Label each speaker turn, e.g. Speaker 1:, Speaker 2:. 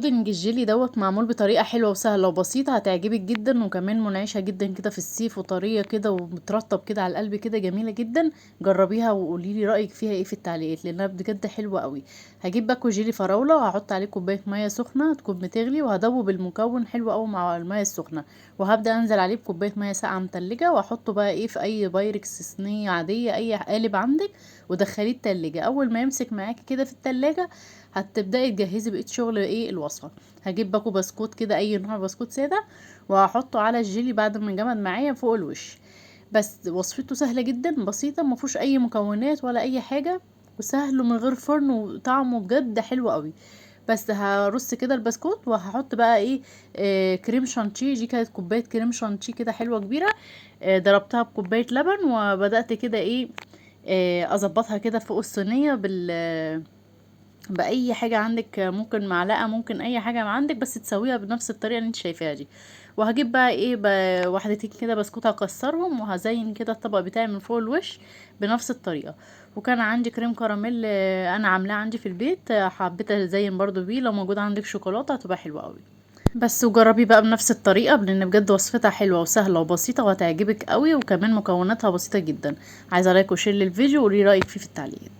Speaker 1: البودنج الجيلي دوت معمول بطريقه حلوه وسهله وبسيطه، هتعجبك جدا وكمان منعشه جدا كده في الصيف وطريه كده ومترطب كده على القلب كده، جميله جدا. جربيها وقولي لي رايك فيها ايه في التعليقات لانها بجد حلوه قوي. هجيب باكو جيلي فراوله وهحط عليه كوبايه ميه سخنه تكون بتغلي، وهدوب المكون حلو قوي مع الميه السخنه، وهبدا انزل عليه بكوبايه ميه ساقعه متلجه، واحطه بقى ايه في اي بايركس، صينيه عاديه، اي قالب عندك، ودخليه التلاجة. اول ما يمسك معاكي كده في التلاجة هتبداي تجهزي بقيه شغل ايه الوصفه. هجيب باكو بسكوت كده، اي نوع بسكوت ساده، وهحطه على الجيلي بعد ما جمد معايا فوق الوش. بس وصفته سهله جدا بسيطه، ما فيهوش اي مكونات ولا اي حاجه، وسهل ومن غير فرن، وطعمه بجد حلو قوي. بس هرص كده البسكوت وهحط بقى ايه، كريم شانتيه. دي كانت كوبايه كريم شانتيه كده حلوه كبيره، ضربتها بكوبايه لبن، وبدات كده ايه، اظبطها كده فوق الصينيه باي حاجه عندك، ممكن معلقه، ممكن اي حاجه ما عندك، بس تسويها بنفس الطريقه اللي انت شايفاها دي. وهجيب بقى ايه، واحدتين كده بسكوت هكسرهم، وهزين كده الطبق بتاعي من فوق الوش بنفس الطريقه. وكان عندي كريم كراميل، انا عاملاه عندي في البيت، حبيت ازين برضو بيه. لو موجود عندك شوكولاته هتبقى حلوه قوي. بس وجربي بقى بنفس الطريقه، لان بجد وصفتها حلوه وسهله وبسيطه وهتعجبك قوي، وكمان مكوناتها بسيطه جدا. عايزه لايك وشير للفيديو، وقولي رايك فيه في التعليقات.